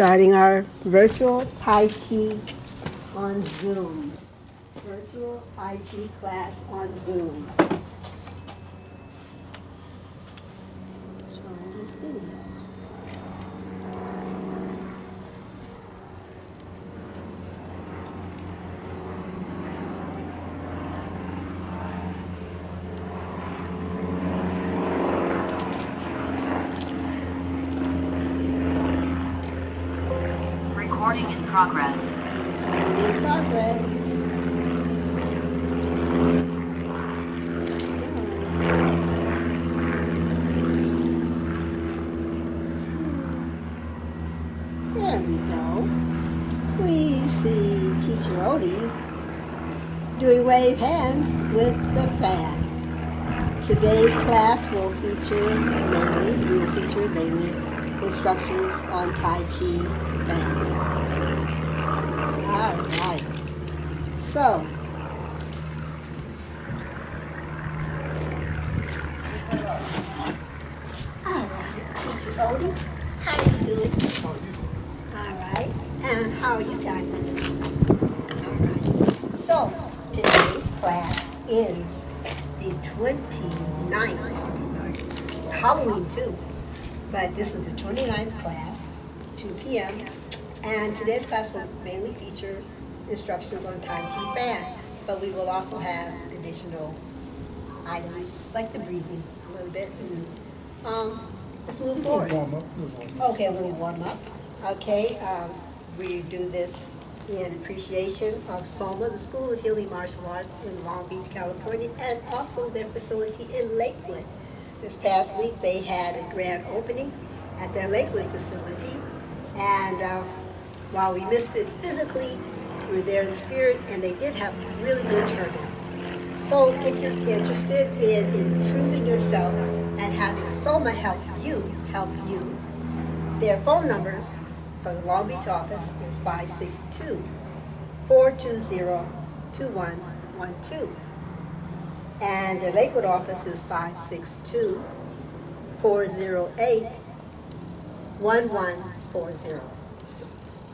starting our virtual Tai Chi on Zoom. Virtual Tai Chi class on Zoom. Recording in progress. In progress. There we go. We see Teacher Odie doing wave hands with the fan. Today's class will feature mainly instructions on Tai Chi Fan. All right. So, all right, Teacher Odie, how are you doing? All right, and how are you guys doing? All right. So, today's class is the 29th. It's Halloween too, but this is the 29th class, 2 p.m. And today's class will mainly feature instructions on Tai Chi Fan, but we will also have additional items like the breathing a little bit. And, let's move forward. Okay, a little warm up. Okay, we do this in appreciation of SOMA, the School of Healing Martial Arts in Long Beach, California, and also their facility in Lakewood. This past week they had a grand opening at their Lakewood facility, and while we missed it physically, we were there in spirit, and they did have really good turnout. So if you're interested in improving yourself and having SOMA help you, their phone numbers for the Long Beach office is 562-420-2112. And the Lakewood office is 562-408-1140.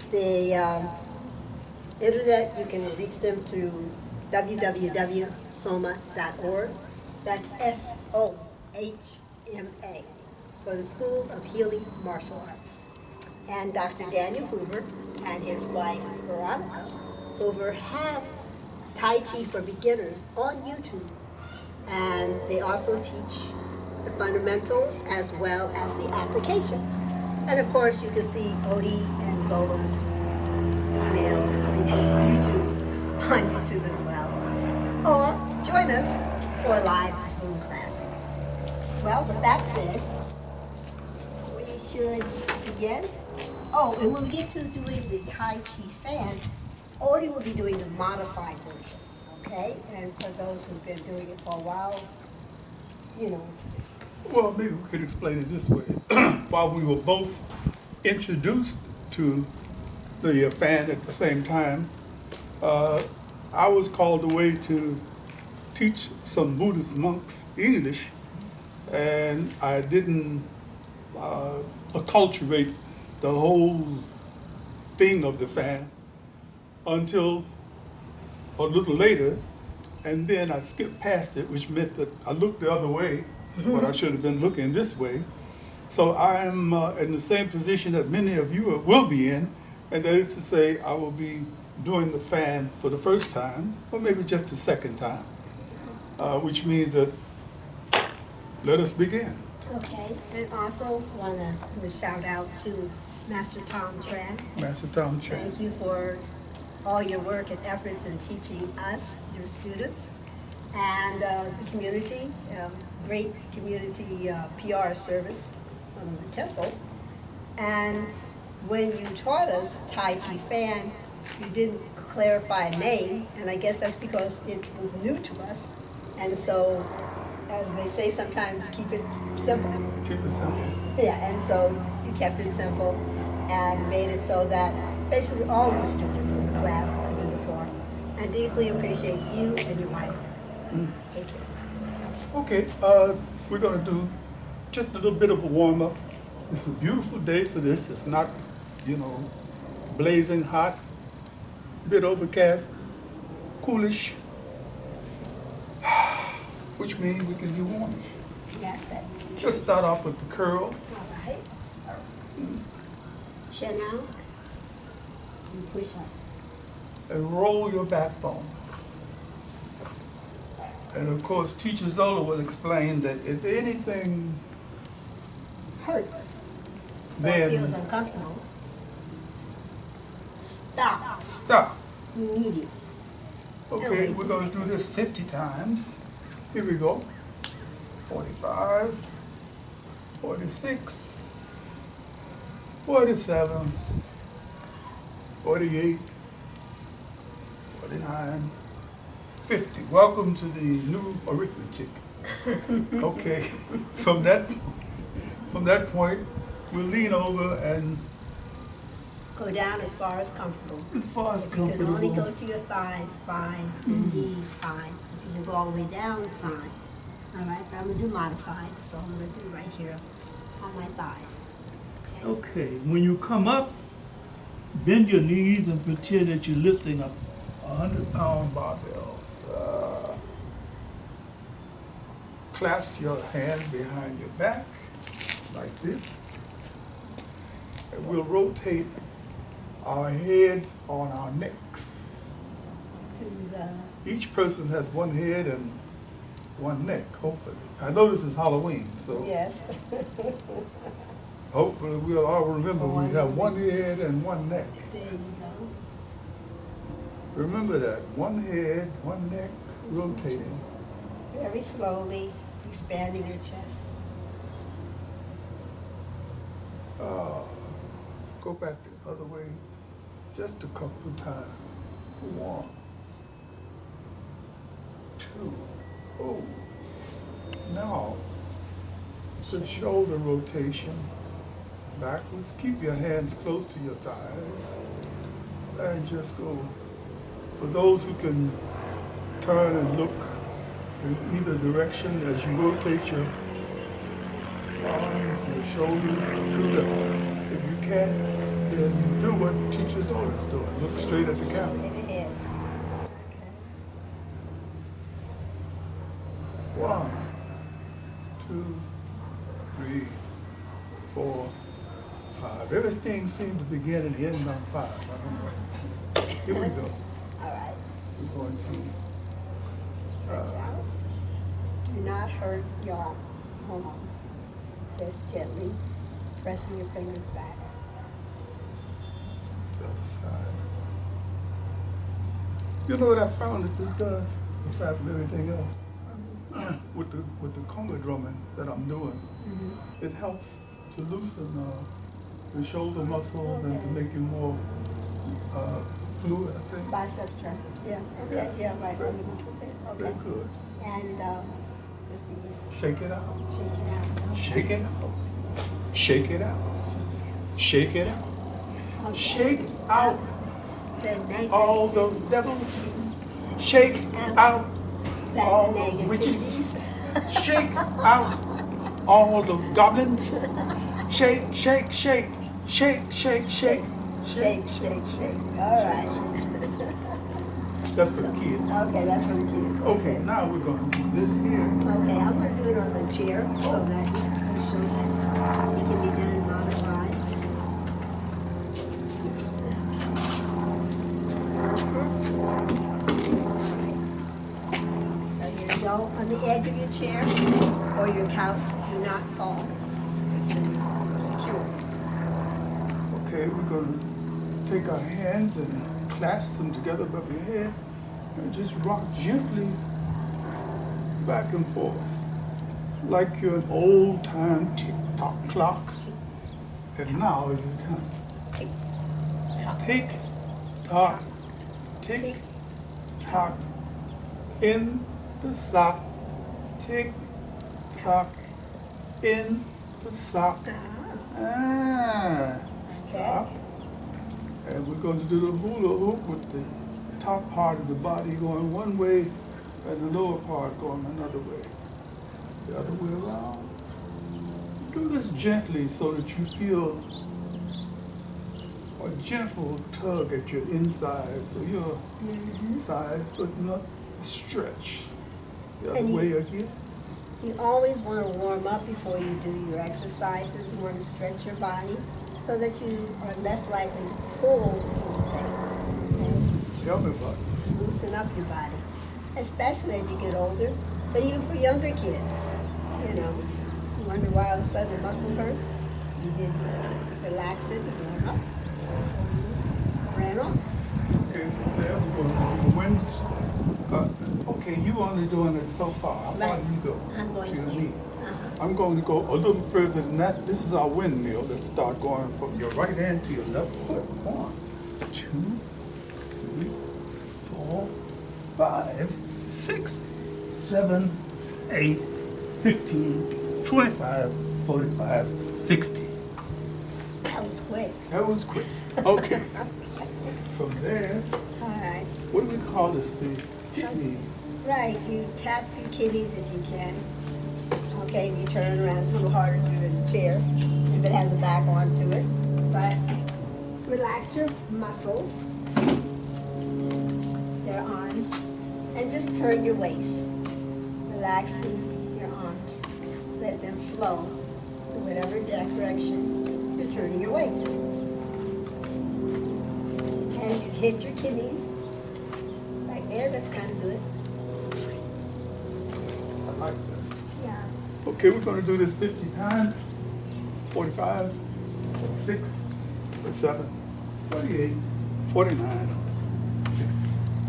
The internet, you can reach them through www.soma.org. That's SOHMA, for the School of Healing Martial Arts. And Dr. Daniel Hoover and his wife, Veronica Hoover, have Tai Chi for Beginners on YouTube. And they also teach the fundamentals as well as the applications. And of course, you can see Odie and Zola's YouTubes on YouTube as well. Or join us for a live Zoom class. Well, with that said, we should begin. Oh, and when we get to doing the Tai Chi Fan, Odie will be doing the modified version, okay? And for those who've been doing it for a while, you know what to do. Well, maybe we could explain it this way. While we were both introduced to the fan at the same time, I was called away to teach some Buddhist monks English, and I didn't acculturate the whole thing of the fan until a little later, and then I skipped past it, which meant that I looked the other way, but I should have been looking this way. So I am in the same position that many of you will be in, and that is to say I will be doing the fan for the first time, or maybe just the second time, which means that let us begin. Okay, and also want to give a shout out to Master Tom Tran. Master Tom Tran. Thank you for all your work and efforts in teaching us, your students, and the community, great community PR service from the temple. And when you taught us Tai Chi Fan, you didn't clarify a name, and I guess that's because it was new to us. And so, as they say sometimes, keep it simple. Keep it simple. Yeah, and so you kept it simple and made it so that basically all of the students in the class could do the form. I deeply appreciate you and your wife. Thank you. Okay, we're going to do just a little bit of a warm-up. It's a beautiful day for this. It's not you know, blazing hot, bit overcast, coolish, which means we can do warmish. Yes, that's true. Just start off with the curl. All right. Chin out and push up. And roll your backbone. And of course, Teacher Zola will explain that if anything, Hurts. Or then feels uncomfortable. Stop stop. immediately. Okay, we're going to do this 50 times. Here we go. 45, 46, 47, 48, 49, 50. Welcome to the new arithmetic. Okay, from that point, we'll lean over and Go down as far as comfortable. as far as If you can only go comfortable. to your thighs, fine. Your knees, fine. If you can go all the way down, fine. All right, but I'm gonna do modified, so I'm gonna do right here on my thighs. Okay, when you come up, bend your knees and pretend that you're lifting up a 100-pound barbell. Clasp your hands behind your back, like this. And we'll rotate our heads on our necks. To the, Each person has one head and one neck, hopefully. I know this is Halloween, so yes. hopefully we'll all remember we have one head and one neck. There you go. Remember that, one head, one neck, rotating. Very slowly expanding your chest. Go back the other way just a couple of times. 1, 2, oh. Now, the shoulder rotation backwards. Keep your hands close to your thighs and just go. For those who can turn and look in either direction as you rotate your arms, your shoulders, do that. If you can't, then do what Teacher Zola's doing. Look straight at the camera. Straight ahead. 1, 2, 3, 4, 5. Everything seems to begin and end on 5. I don't know. Here we go. All right. We're going to Stretch out. Do not hurt your arm. Hold on. Just gently pressing your fingers back. the other side. You know what I found that this does, aside from everything else? With the conga drumming that I'm doing, it helps to loosen the shoulder muscles and to make you more fluid, I think. Bicep triceps, yeah. Okay, yeah, right. Very, Okay. very good. And let's see. Shake it out. Shake it out. Shake it out. Shake it out. Shake it out. Okay. Shake out The negative. all those devils. Shake out That all those negativity. witches. Shake out all those goblins. Shake, shake, shake. Shake, shake, shake. Shake, shake, shake. All right. That's for the kids. Okay, that's for the kids. Okay, now we're going to do this here. Okay, I'm going to do it on the chair so that you can show that it can be done modified. So here you go, on the edge of your chair or your couch, do not fall. Make sure you're secure. Okay, we're going to take our hands and clasp them together above your head and just rock gently back and forth like you're an old-time tick-tock clock. And now is the time. Tick, tock. Tick-tock, tick-tock, in the sock, tick-tock, in the sock. Ah, stop. And we're going to do the hula hoop with the top part of the body going one way and the lower part going another way. The other way around. Do this gently so that you feel a gentle tug at your inside, so your sides, but not stretch. The other And way again. You always want to warm up before you do your exercises. You want to stretch your body so that you are less likely to pull anything. Tell me about it. Okay? Loosen up your body, especially as you get older, but even for younger kids. You know, you wonder why all of a sudden the muscle hurts. You didn't relax it and warm up before you ran off. Okay, from there we're going to do the winds. Okay, you only doing it so far. How far Right. do you go? I'm going to your here. knee. I'm going to go a little further than that. This is our windmill. Let's start going from your right hand to your left foot. 1, 2, 3, 4, 5, 6, 7, 8, 15, 25, 45, 60. That was quick. That was quick. Okay. From there, All right. what do we call this thing? Kidney. Right, you tap your kidneys if you can. Okay, and you turn around. It's a little harder to do in the chair if it has a back onto it. But relax your muscles, your arms, and just turn your waist. Relaxing your arms. Let them flow in whatever direction you're turning your waist. And you hit your kidneys. Right there, that's kind of good. I like that. Yeah. Okay, we're going to do this 50 times. 45, 46, 47, 48, 49.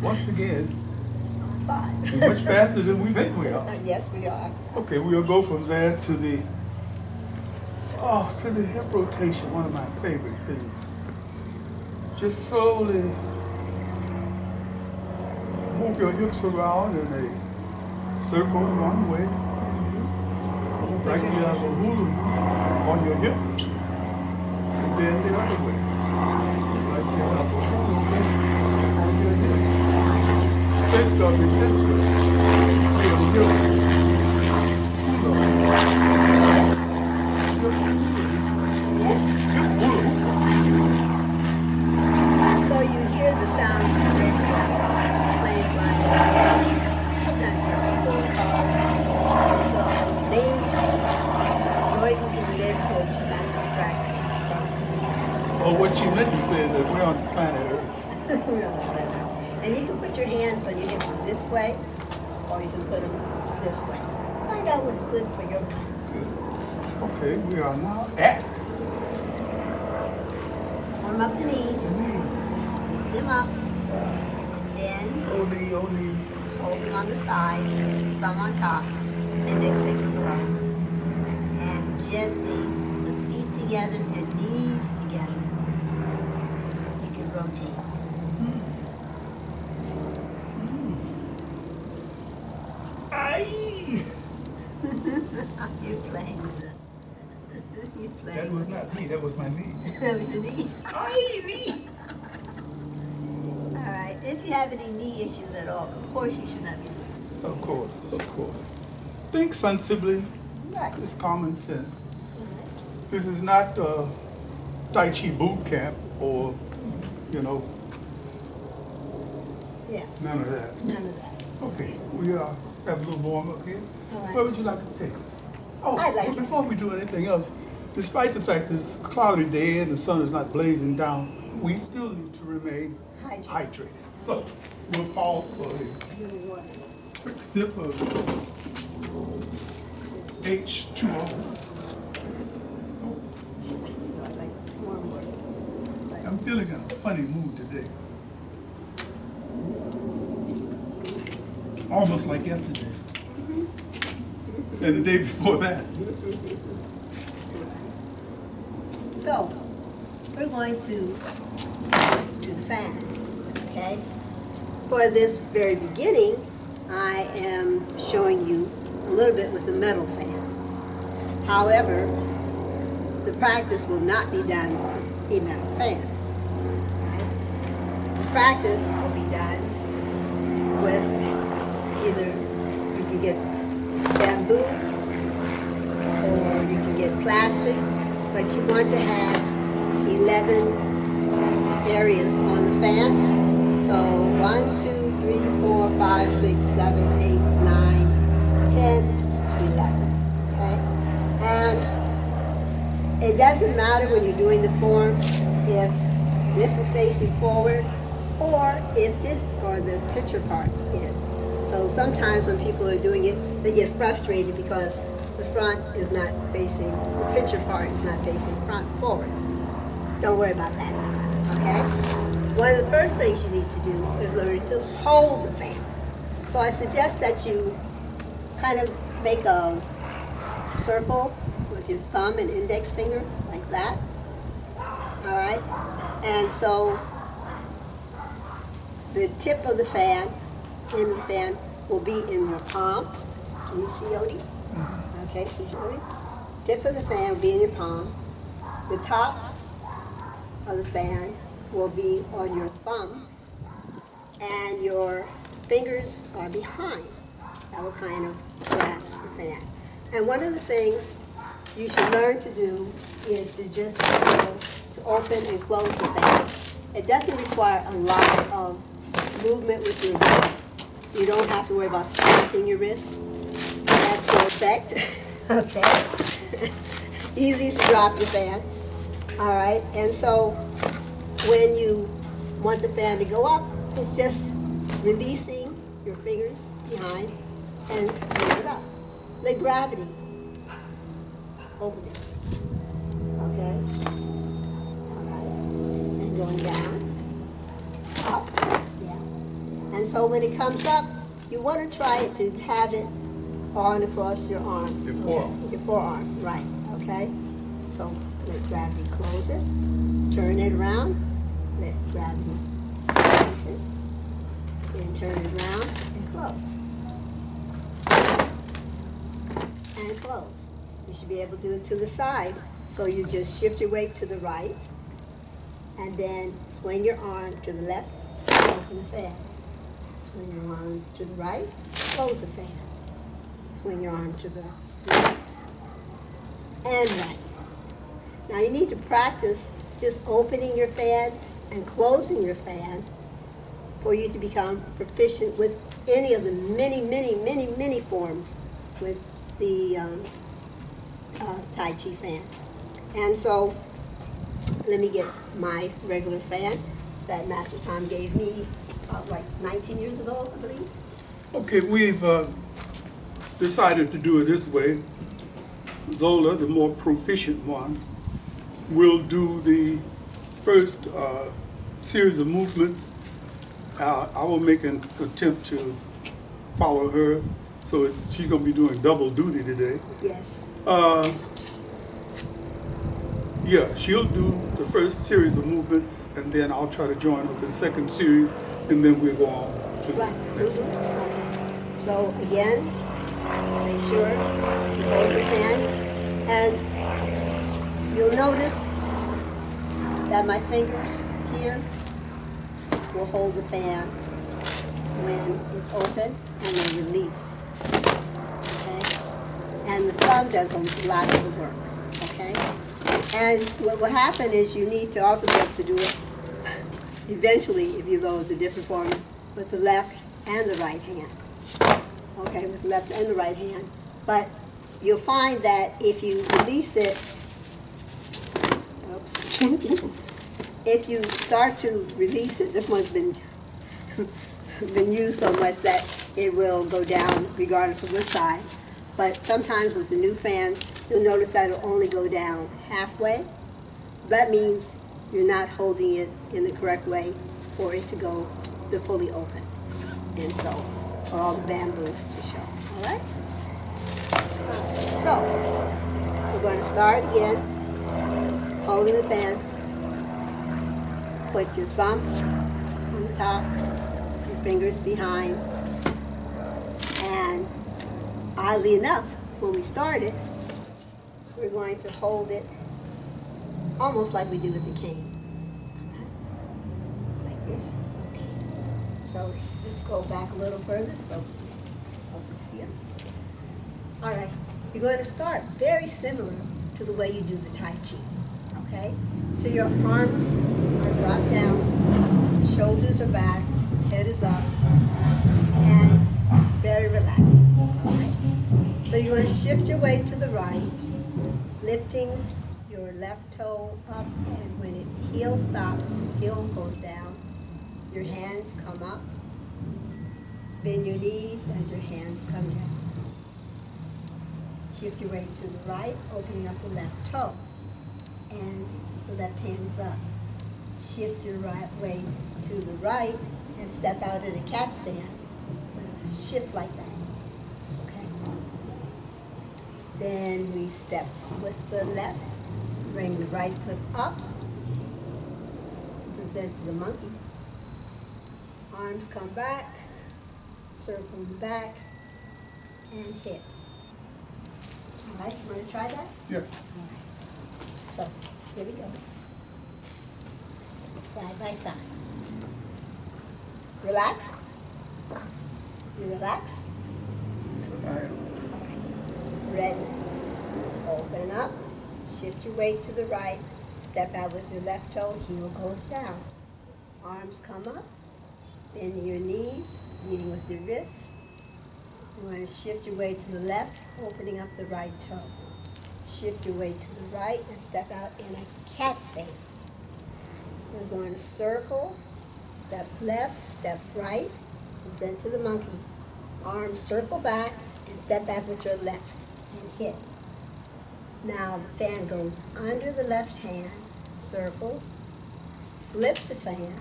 Once again, 5. we're much faster than we think we are. Yes, we are. Okay, we'll go from there to the hip rotation, one of my favorite things. Just slowly move your hips around in a circle one way, like you have a hula hoop on your hips, and then the other way, like you have a hula hoop on your hips. Think of it this way, your hip hula hoop. Hip hula hoop. So you hear the sounds of the neighborhood, plane flying overhead. Sometimes you hear people in cars. And so noises in the neighborhood should not distract you from doing exercise. Or what you meant to say is that we're on planet Earth. We're on the planet. And you can put your hands on your hips this way, or you can put them this way. Find out what's good for your body. Good. Okay, we are now at Warm up the knees, lift them up, and then Odie. hold them on the sides, thumb on top, index finger below. And gently, with feet together and knees together, you can rotate. Aye. You're playing with us. You're playing That was with not me, that was my knee. us. That was your knee. Aye, knee. All right. If you have any knee issues at all, of course you should not be doing this. Of course. Think sensibly, Right. it's common sense. All right. This is not Tai Chi boot camp or, Yes. none of that. None of that. Okay, we have a little warm up here. All right. Where would you like to take us? Oh, I'd like but to- before we do anything else, despite the fact it's a cloudy day and the sun is not blazing down, we still need to remain hydrated. So we'll pause for a Little water. quick sip of H2O. Like warm water. Like, I'm feeling in a funny mood today. Almost like yesterday. And the day before that. So, we're going to do the fan, okay? For this very beginning, I am showing you a little bit with the metal fan. However, the practice will not be done with a metal fan. Right? The practice will be done with either you can get bamboo or you can get plastic, but you want to have 11 7, 8, 9, 10, 11. Okay? And it doesn't matter when you're doing the form if this is facing forward or if this or the picture part is. So sometimes when people are doing it, they get frustrated because the front is not facing, the picture part is not facing forward. Don't worry about that, okay? One of the first things you need to do is learn to hold the fan. So I suggest that you kind of make a circle with your thumb and index finger, like that, all right? And so the tip of the fan, end of the fan, will be in your palm. Can you see, Odie? Okay, teacher Odie. Tip of the fan will be in your palm. The top of the fan will be on your thumb, and your fingers are behind. That will kind of grasp the fan. And one of the things you should learn to do is to just be able to open and close the fan. It doesn't require a lot of movement with your wrist. You don't have to worry about snapping your wrist. That's for effect. Okay. Easy to drop the fan. All right. And so when you want the fan to go up, it's just releasing your fingers behind and move it up. The gravity. Open it. Okay. All right. And going down. Up. Yeah. And so when it comes up, you want to try it to have it on across your arm. Your forearm. Your forearm, right. Okay. So let gravity close it. Turn it around. Let gravity release it. Then turn it around and close. And close. You should be able to do it to the side. So you just shift your weight to the right, and then swing your arm to the left, open the fan. Swing your arm to the right, close the fan. Swing your arm to the left and right. Now you need to practice just opening your fan and closing your fan for you to become proficient with any of the many forms with the Tai Chi fan. And so let me get my regular fan that Master Tom gave me like 19 years ago, I believe. Okay, we've decided to do it this way. Zola, the more proficient one, will do the first series of movements. I will make an attempt to follow her, so she's going to be doing double duty today. Yes. Yeah, she'll do the first series of movements, and then I'll try to join her for the second series, and then we'll go on to Right. the next. Okay. So again, make sure you hold your fan, and you'll notice that my fingers here will hold the fan when it's open and then release. Okay? And the thumb does a lot of the work. Okay? And what will happen is you need to also be able to do it eventually, if you go with the different forms, with the left and the right hand. Okay, with the left and the right hand. But you'll find that if you release it, oops, if you start to release it, this one's been used so much that it will go down regardless of which side. But sometimes with the new fans, you'll notice that it'll only go down halfway. That means you're not holding it in the correct way for it to go to fully open. And so, for all the bamboo to show, all right? So, we're going to start again, holding the fan. Put your thumb on the top, your fingers behind, and oddly enough, when we started, we're going to hold it almost like we do with the cane. Like this. Okay. So let's go back a little further so hope you see us. All right. You're going to start very similar to the way you do the Tai Chi. Okay? So your arms are dropped down, shoulders are back, head is up, and shift your weight to the right, lifting your left toe up, and when it heel goes down, your hands come up. Bend your knees as your hands come down. Shift your weight to the right, opening up the left toe, and the left hand is up. Shift your right weight to the right and step out in a cat stand. Shift like that. Okay. Then we step with the left, bring the right foot up, present to the monkey. Arms come back, circle back, and hit. All right, you want to try that? Yeah. All right. So, here we go. Side by side. Relax. You relax? I am. Ready. Open up. Shift your weight to the right. Step out with your left toe. Heel goes down. Arms come up. Bend your knees. Leading with your wrists. You want to shift your weight to the left, opening up the right toe. Shift your weight to the right and step out in a cat stand. We're going to circle. Step left, step right. Present to the monkey. Arms circle back and step back with your left and hit. Now the fan goes under the left hand, circles, flip the fan,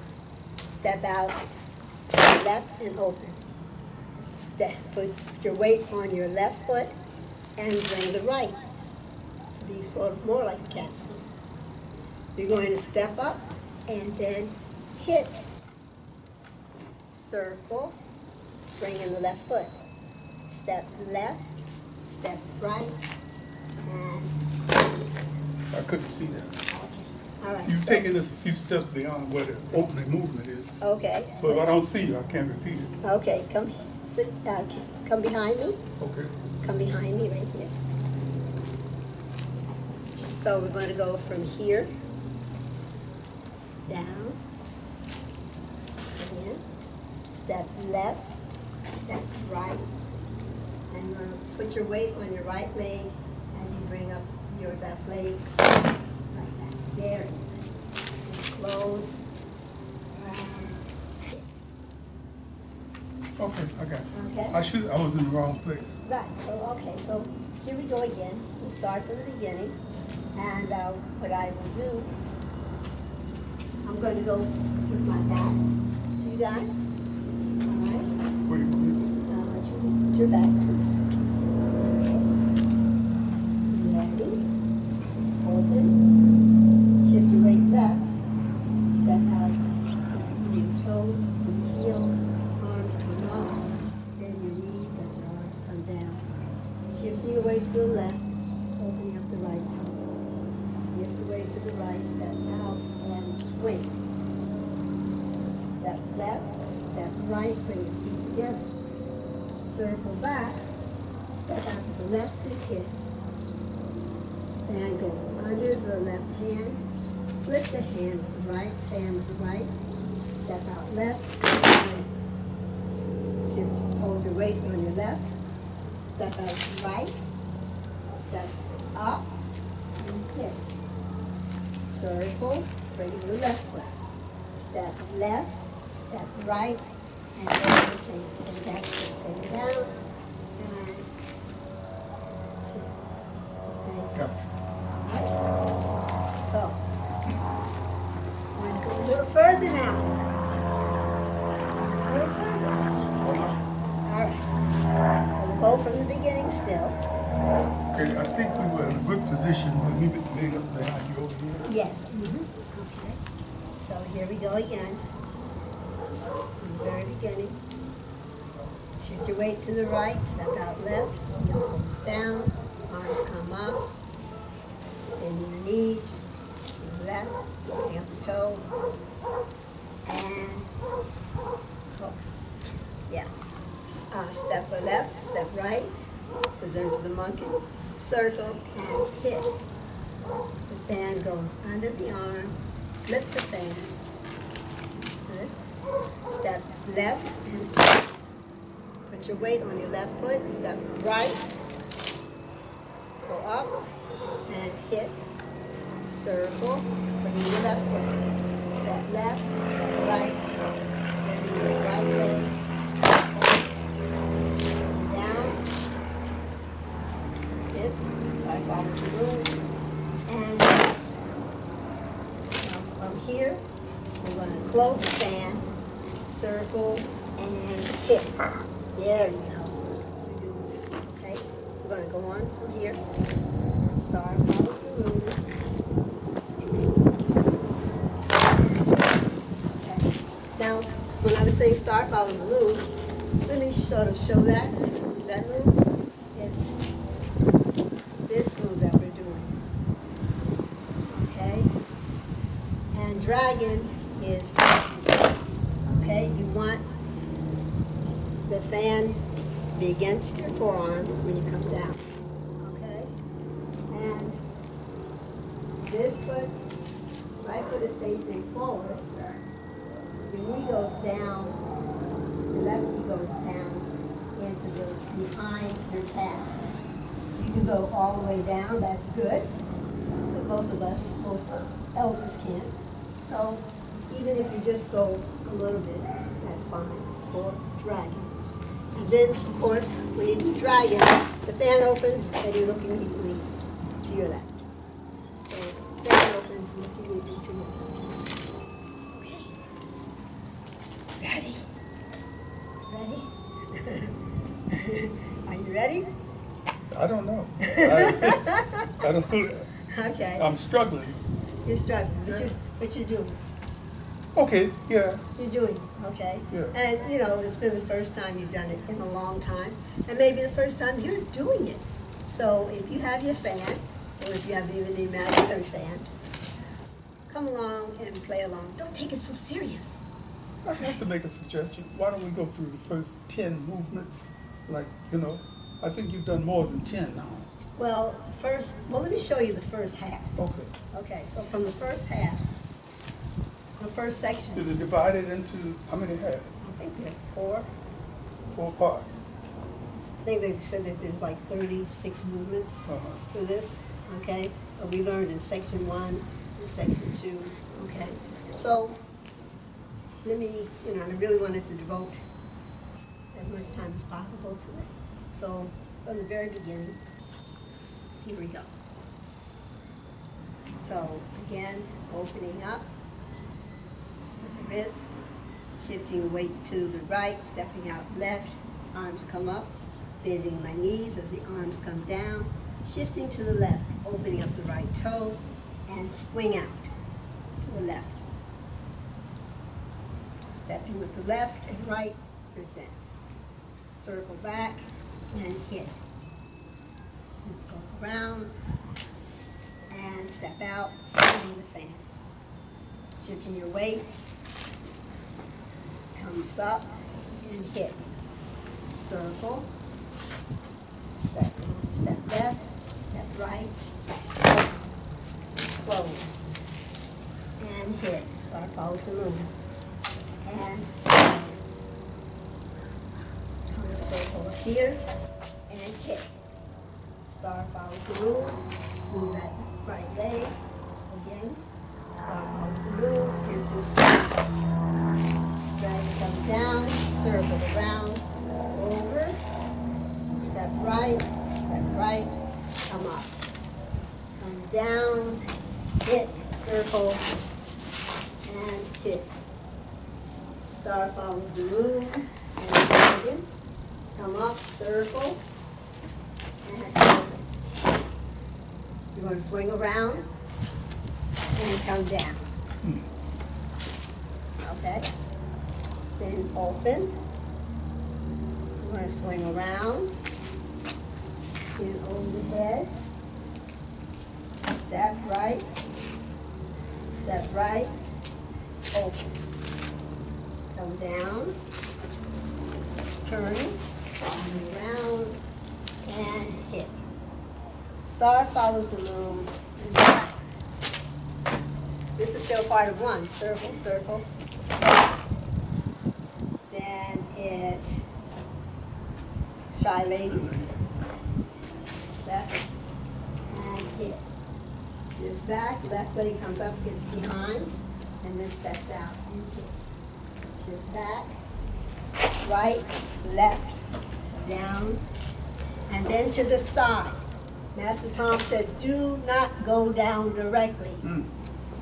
step out to the left and open. Put your weight on your left foot and bring the right to be sort of more like a cat stand. You're going to step up and then hit. Circle, bring in the left foot. Step left, step right, and I couldn't see that. okay. All right. You've so- taken us a few steps beyond where the opening movement is. Okay. So if I don't see you, I can't repeat it. Okay, come behind me. Okay. Come behind me right here. So we're going to go from here, down, in, step left, step right, and you're going to put your weight on your right leg as you bring up your left leg, like that, there, and close, and hit. Okay, I got it. Okay? I was in the wrong place. Right, so, okay, so here we go again. We start from the beginning, and what I will do, I'm going to go with my back to you guys, all right? Wait. Put your back to me. Ready, open, shift your weight left, step out, your toes to the heel, arms come up, bend your knees as your arms come down. Shifting your weight to the left, opening up the right toe. Shift your weight to the right, step out, and swing. Step left, step right, bring your feet together. Circle back, step out to the left and hit. Fan goes under the left hand, flip the hand with the right, fan with the right, step out left, and shift, hold your weight on your left, step out to the right, step up, and hit. Circle, bring in the left foot. Step left, step right, and then the same. Go back to the same down, and hit. Got it. So, I'm going to go a little further now. A little further. Hold on. All right. So we'll go from the beginning still. Okay, I think we were in a good position when we made up behind you over here. Yes. Okay. So here we go again. From the very beginning. Shift your weight to the right, step out left, heel goes down, arms come up, bend your knees, to the left, bring up the toe, and hooks. Yeah. Step left, step right, present to the monkey, circle, and hit. The fan goes under the arm, flip the fan. Good. Step left and put your weight on your left foot, step right, circle, bring your left foot. Step left, step right, bending your right leg, down, hit, start following the move, and from here, we're going to close the fan, circle, and hit. There you go. Okay, we're going to go on from here. Start, follow the move. Okay. Now, when I was saying start, follow the move, let me sort of show that move. It's this move that we're doing. Okay? And dragon is this move. Okay? You want the fan to be against your forearm when you come down. Okay? And this foot, right foot is facing forward. Your knee goes down, the left knee goes down into the behind your calf. You can go all the way down, that's good. But most elders can't. So even if you just go a little bit, that's fine for dragon. And then, of course, when you do dragon, the fan opens and you look immediately to your left. So fan opens and look immediately to your left. Okay. Ready? Ready? Are you ready? I don't know. I don't know. Okay. I'm struggling. You're struggling, but you're doing. Okay, yeah. You're doing, okay? Yeah. And, you know, it's been the first time you've done it in a long time, and maybe the first time you're doing it. So if you have your fan, or if you have even the imaginary fan, come along and play along. Don't take it so serious. I have to make a suggestion. Why don't we go through the first 10 movements? Like, you know, I think you've done more than 10 now. Well, let me show you the first half. Okay. Okay, so from the first half, the first section, Is it divided into how many halves? I think we have 4. 4 parts. I think they said that there's like 36 movements for this, okay? But we learned in section 1 and section 2, okay? So, let me, you know, I really wanted to devote as much time as possible to it. So, from the very beginning, here we go. So, again, opening up with the wrist, shifting weight to the right, stepping out left, arms come up, bending my knees as the arms come down, shifting to the left, opening up the right toe, and swing out to the left. Stepping with the left and right, present. Circle back and hit. This goes around and step out, holding the fan. Shifting your weight, comes up and hit. Circle, step left, step right, close, and hit. Start, follows the movement. And turn a circle up here and hit. Star follows the move. Move that right leg again. Star follows the move into drag it comes down, circle around, over, step right, come up, come down, hit, circle, and hit. Star follows the move, and again, come up, circle, and open. You're going to swing around and come down. Okay? Then open. You're going to swing around, then over the head, step right, open. Come down, turn around, and hit. Star follows the moon. And back. This is still part of 1. Circle, circle. Then it's Shy Lady. Step and hit. Just back, left leg comes up, gets behind, and then steps out and kicks. Shift back, right, left, down, and then to the side. Master Tom said, do not go down directly.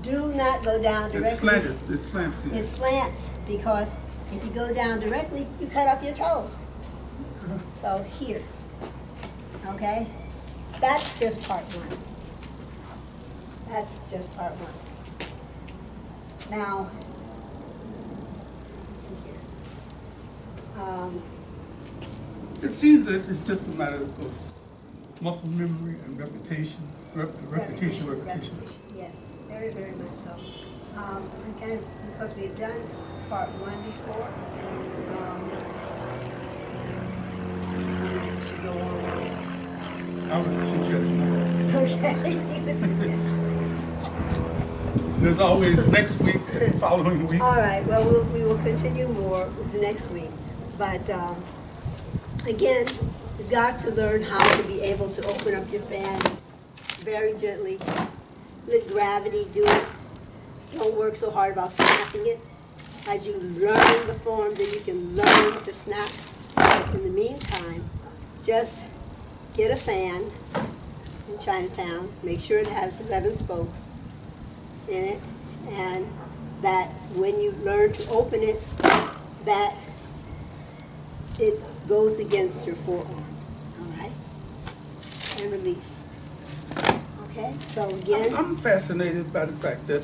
Do not go down directly. It slants in. It slants, because if you go down directly, you cut off your toes. So here, okay? That's just part one. That's just part one. Now, let's see here. It seems that it's just a matter of muscle memory and repetition. Repetition. Yes, very, very much so. Again, because we've done part one before, we should go on. I would suggest not. Okay, you would suggest. There's always next week and following week. All right, well, we will continue more next week. But again, you've got to learn how to be able to open up your fan very gently. Let gravity do it. Don't work so hard about snapping it. As you learn the form, then you can learn to snap. But in the meantime, just get a fan in Chinatown. Make sure it has 11 spokes in it, and that when you learn to open it, that it goes against your forearm, all right? And release. Okay, so again. I'm fascinated by the fact that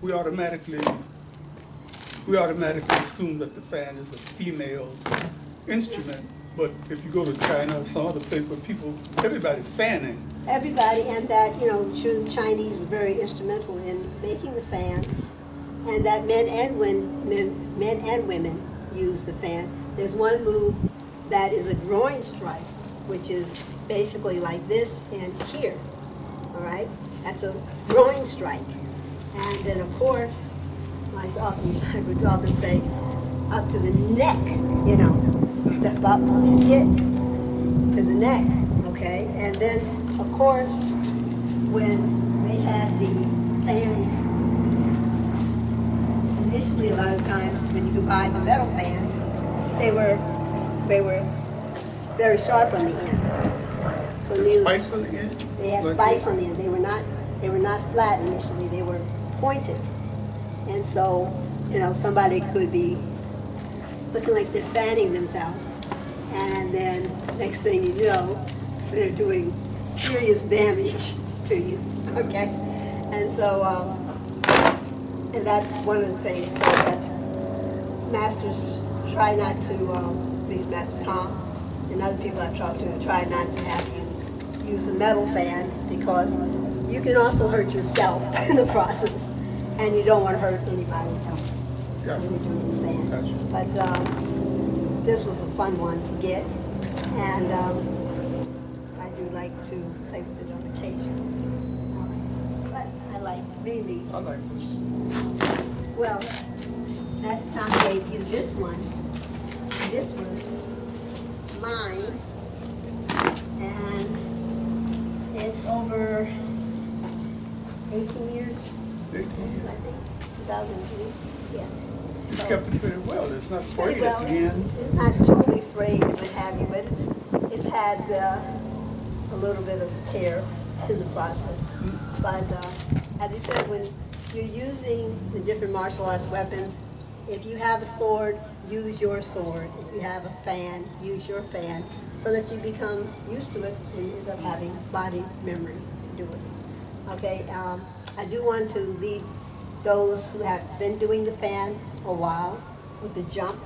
we automatically assume that the fan is a female instrument, but if you go to China or some other place where everybody's fanning. Everybody, and that, sure, the Chinese were very instrumental in making the fans, and that men and women use the fan. There's one move that is a groin strike, which is basically like this and here, all right? That's a groin strike. And then, of course, I would often say, up to the neck, step up and hit to the neck, okay? And then, of course, when they had the fans, initially a lot of times when you could buy the metal fans, they were very sharp on the end. So Spikes on the end? they had spikes on the end. They were not flat initially. They were pointed. And so, somebody could be looking like they're fanning themselves. And then next thing you know, they're doing serious damage to you, okay? And so, and that's one of the things, so that masters try not to, at least Master Tom and other people I've talked to, try not to have you use a metal fan, because you can also hurt yourself in the process, and you don't want to hurt anybody else when you're doing the fan. Gotcha. But this was a fun one to get, and I do like to play with it on occasion. But I like mainly. I like this. Well, Master Tom gave you this one. This was mine, and it's over 18 years. 18 years. I think 2003. Yeah. You kept it pretty well. It's not frayed Well, at the end. it's not totally frayed, what have you, but it's had a little bit of tear in the process. But as I said, when you're using the different martial arts weapons, if you have a sword, use your sword. If you have a fan, use your fan, so that you become used to it and end up having body memory to do it. Okay, I do want to leave those who have been doing the fan a while with the jump.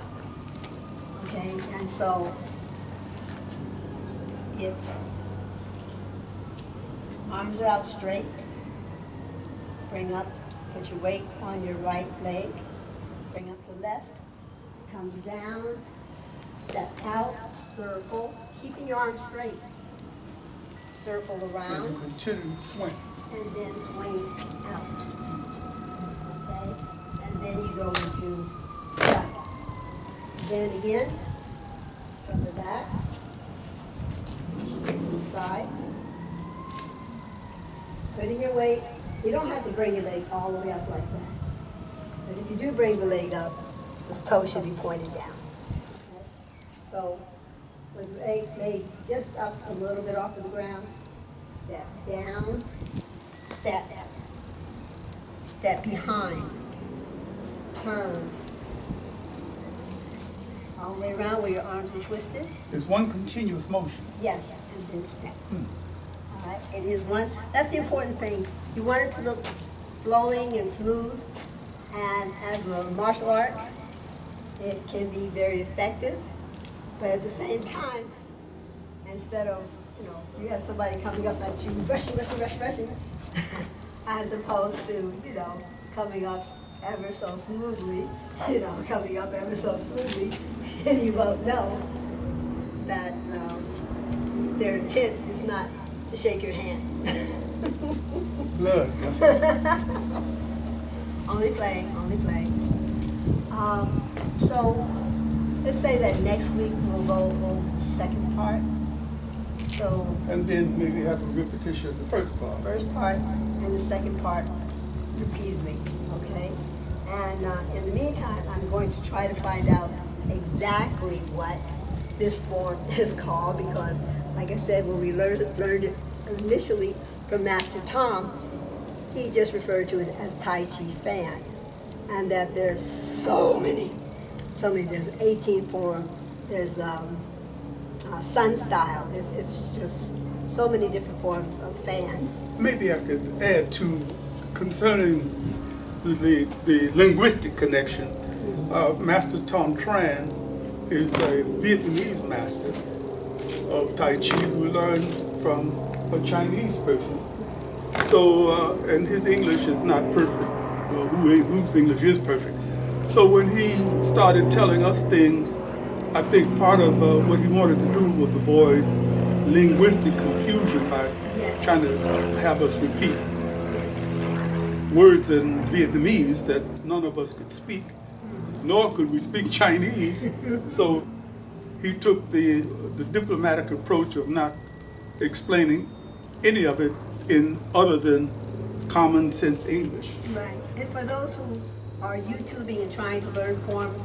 Okay, and so arms are out straight, bring up, put your weight on your right leg, bring up the left, comes down, step out, circle, keeping your arms straight, circle around, And continue to swing. and then swing out. Okay, and then you go into right. Then again, from the back, to the side, Putting your weight, you don't have to bring your leg all the way up like that. But if you do bring the leg up, the toe should be pointed down. Okay? So with your leg just up a little bit off of the ground, step down, step behind, turn. All the way around where your arms are twisted. It's one continuous motion. Yes, and then step. All right, it is one. That's the important thing. You want it to look flowing and smooth. And as a martial art, it can be very effective. But at the same time, instead of, you have somebody coming up at you, rushing, as opposed to, coming up ever so smoothly, and you won't know that their intent is not to shake your hand. Blood. Only playing. So let's say that next week we'll go over the second part. So And then maybe have a repetition of the first part. first part and the second part repeatedly, okay? And in the meantime, I'm going to try to find out exactly what this form is called because, like I said, when we learned it initially from Master Tom, he just referred to it as Tai Chi Fan, and that there's so many. There's 18 forms. There's Sun Style. It's just so many different forms of fan. Maybe I could add to concerning the linguistic connection. Master Tom Tran is a Vietnamese master of Tai Chi who learned from a Chinese person. So, and his English is not perfect, whose English is perfect. So when he started telling us things, I think part of what he wanted to do was avoid linguistic confusion by trying to have us repeat words in Vietnamese that none of us could speak, nor could we speak Chinese. So he took the diplomatic approach of not explaining any of it in other than common sense English. Right. And for those who are YouTubing and trying to learn forms,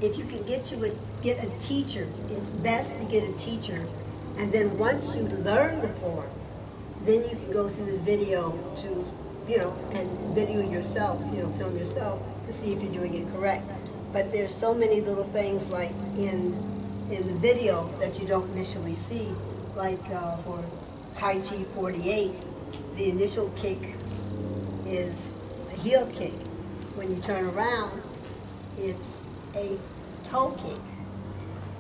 if you can get a teacher, it's best to get a teacher. And then once you learn the form, then you can go through the video to, and video yourself, film yourself to see if you're doing it correct. But there's so many little things like in the video that you don't initially see, like for Tai Chi 48, the initial kick is a heel kick. When you turn around, it's a toe kick,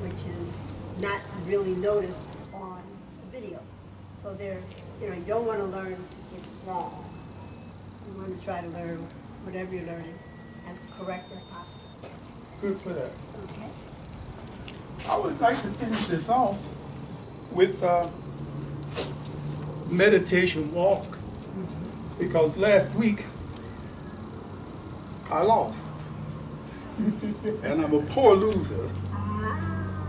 which is not really noticed on the video. So you don't want to learn it wrong. You want to try to learn whatever you're learning as correct as possible. Good for that. Okay. I would like to finish this off with meditation walk, because last week I lost, and I'm a poor loser.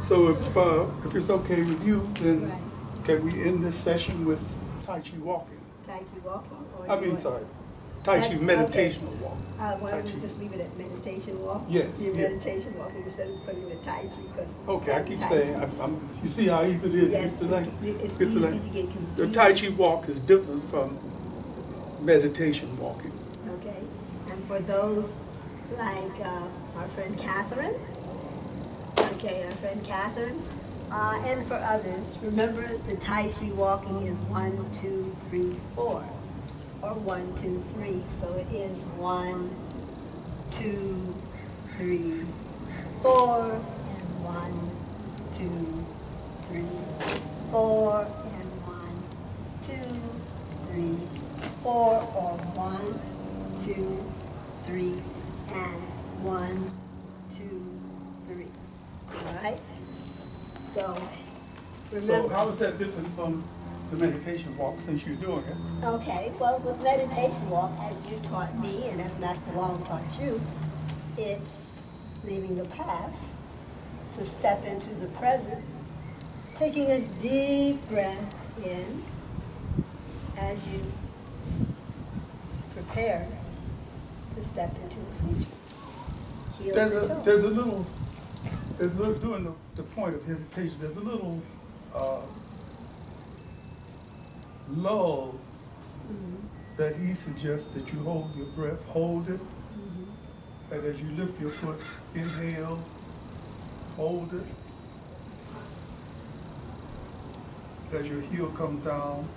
So if it's okay with you, then Right. can we end this session with Tai Chi Walking? Tai Chi Walking? Or I mean, sorry, Tai Chi That's- Meditational Walk. Why Tai don't you Chi. just leave it at meditation walk? Yes, Your yes. meditation walk instead of putting the Tai Chi. Okay, I keep saying, you see how easy it is? Yes, to like- it's to easy like- to get The confused. Tai Chi Walk is different from meditation walking. Okay, and for those like our friend Catherine, and for others, remember the Tai Chi walking is 1, 2, 3, 4, or 1, 2, 3. So it is 1, 2, 3, 4, and 1, 2, 3, 4, and 1, 2, 3, 4, or 1, 2, 3, and 1, 2, 3. All right? So So remember. how is that different from the meditation walk since you're doing it? Okay, well, with meditation walk, as you taught me and as Master Long taught you, it's leaving the past to step into the present, taking a deep breath in as you prepared to step into the future. Heal There's the a toe. there's a little during the point of hesitation. There's a little lull that he suggests that you hold your breath, hold it, and as you lift your foot, inhale, hold it. As your heel comes down,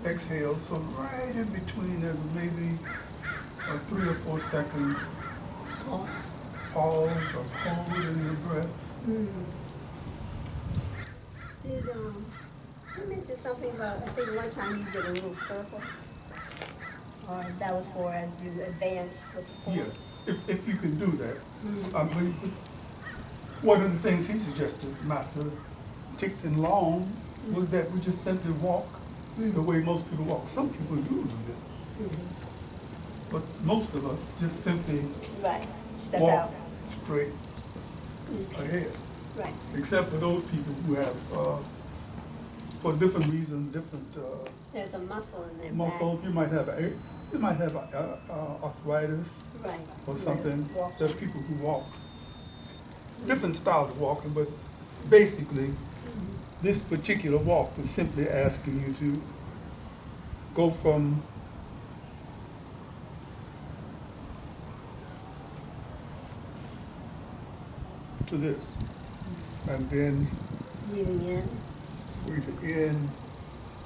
exhale. So right in between, there's maybe a 3 or 4 second pause of holding your breath. Did you mention something about, I think one time you did a little circle, or that was for as you advance with the form? Yeah, if you can do that. One of the things he suggested, Master Tickton Long, was that we just simply walk the way most people walk. Some people do that. But most of us just simply Right, step walk out. straight ahead. Right. Except for those people who have, for different reasons, different There's a muscle in their muscles. back. You might have arthritis Right. or something. Walk. There are people who walk different styles of walking, but basically, this particular walk is simply asking you to go from to this, and then Breathing in. breathing in,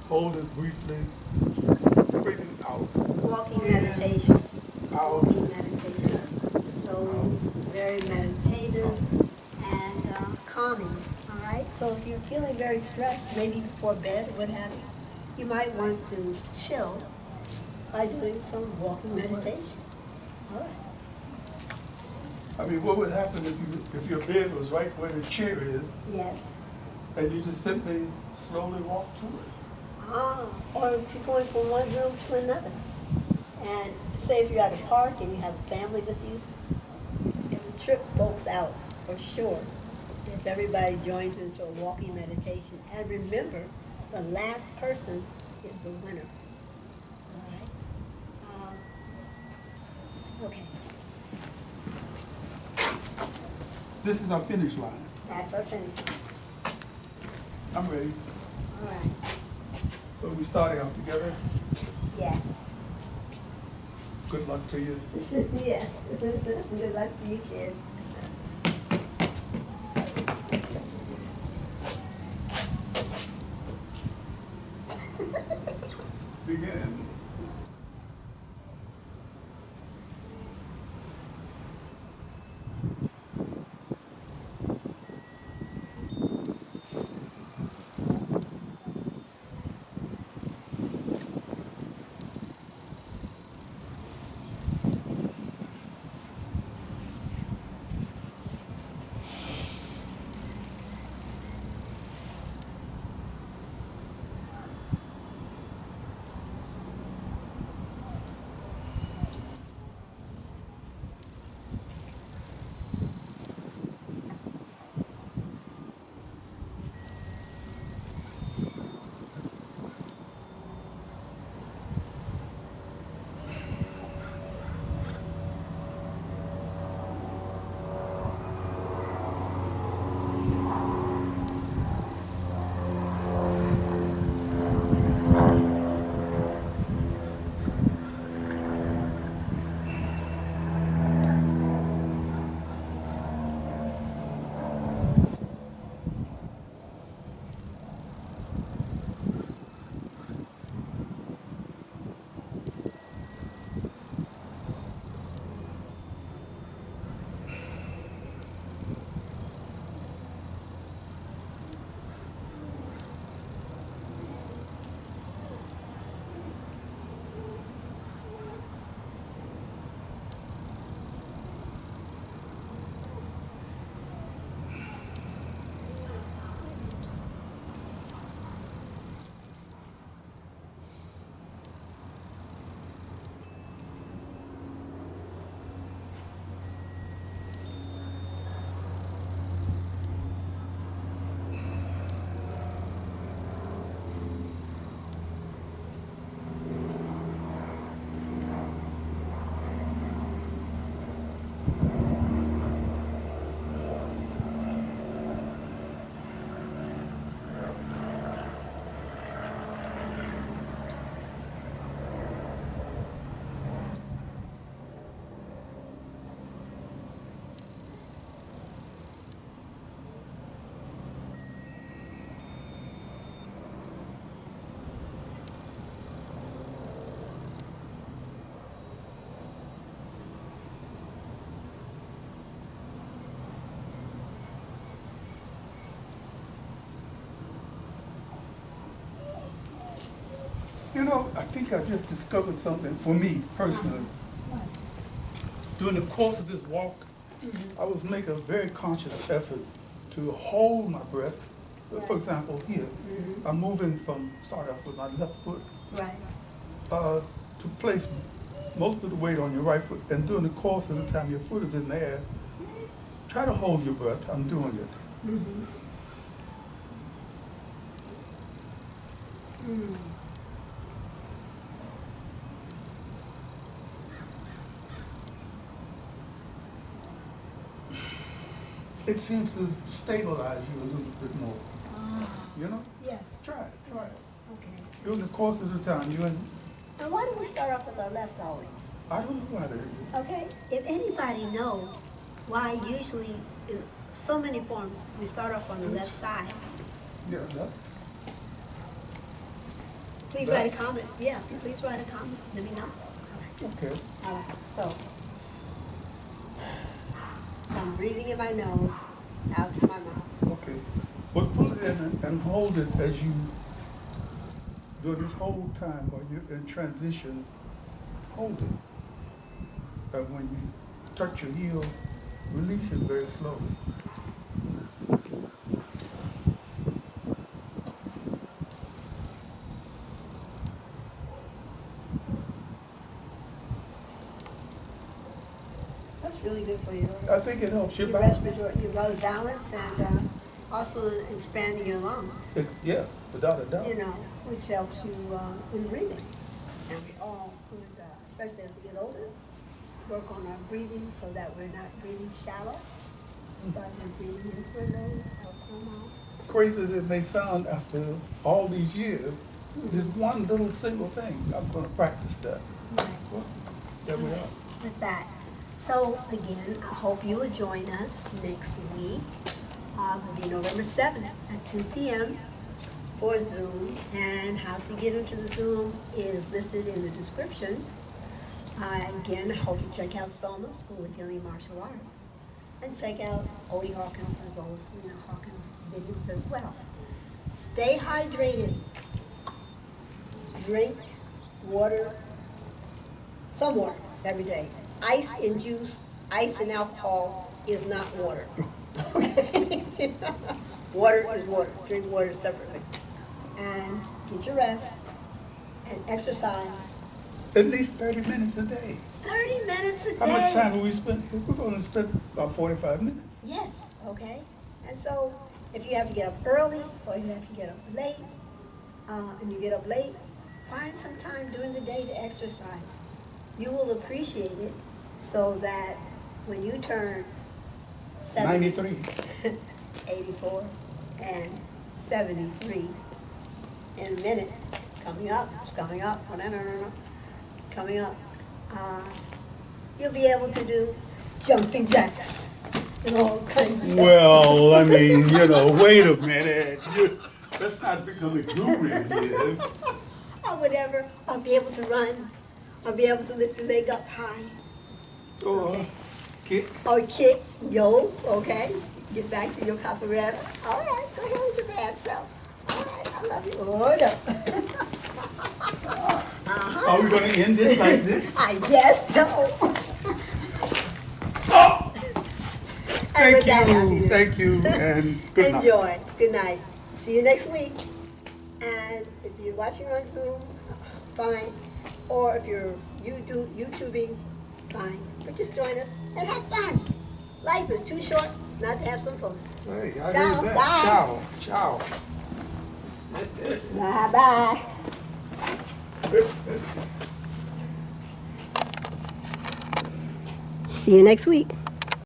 hold it briefly, breathing out, Walking in, meditation. out, Walking meditation. So it's very meditative and calming. All right. So if you're feeling very stressed, maybe before bed, what have you, you might want to chill by doing some walking meditation. All right. I mean, what would happen if your bed was right where the chair is, Yes. and you just simply slowly walk to it? Or if you're going from one room to another. And say if you're at a park and you have a family with you, it will trip folks out for sure if everybody joins into a walking meditation. And remember, the last person is the winner. All right? Okay, This is our finish line. that's our finish. I'm ready. All right. So we're starting off together. Yes. Good luck to you. Yes. Good luck to you, kid. Begin. know, I think I just discovered something for me personally. During the course of this walk, I was making a very conscious effort to hold my breath. For example, here, I'm moving start off with my left foot, Right. to place most of the weight on your right foot. And during the course of the time your foot is in the air, try to hold your breath. I'm doing it. It seems to stabilize you a little bit more. You know? Yes. Try it. Okay. During the course of the time, And why do we start off with our left always? I don't know why that is. Okay. If anybody knows why usually in so many forms we start off on the left side, Yeah, that. please write a comment. Yeah, please write a comment. Let me know. All right. Okay. All right. So I'm breathing in my nose, out through my mouth. Okay. Well, pull it in and hold it as you, during this whole time while you're in transition, hold it. And when you touch your heel, release it very slowly. That's really good for you. I think it helps your Your balance. respiratory, your both balance and also expanding your lungs. Yeah, without a doubt. You know, which helps you in breathing. And we all would, especially as we get older, work on our breathing so that we're not breathing shallow, but we're breathing into our nose, out through our mouth. Crazy as it may sound after all these years, there's one little single thing. I'm going to practice that. Right. Well, there we are. With that. So again, I hope you will join us next week. It'll be November 7th at 2 p.m. for Zoom. And how to get into the Zoom is listed in the description. Again, I hope you check out Zola, School of Healing Martial Arts. And check out Odie Hawkins and Zola Salena-Hawkins videos as well. Stay hydrated. Drink water, some water every day. Ice and juice, ice and alcohol is not water. Okay? Water is water. Drink water separately. And get your rest and exercise. At least 30 minutes a day. 30 minutes a day. How much time will we spend here? We're going to spend about 45 minutes. Yes, okay. And so if you have to get up early or you have to get up late, and you get up late, find some time during the day to exercise. You will appreciate it so that when you turn 70, 93. 84, and 73 in a minute, coming up, oh, no, coming up, you'll be able to do jumping jacks and all kinds of stuff. Well, I mean, wait a minute. Let's not become exuberant here. Or whatever, I'll be able to run, I'll be able to lift your leg up high. Or kick. Or kick, yo, okay? Get back to your capoeira. All right, go ahead with your bad self. All right, I love you. Oh, no. Are we going to end this like this? I guess so. Oh! And with that, happiness. Thank you, and good night. Enjoy. Good night. See you next week. And if you're watching on Zoom, fine. Or if you're YouTubing, fine. But just join us and have fun. Life is too short not to have some fun. Hey, I Ciao. heard that. Bye. Ciao. Bye-bye. See you next week.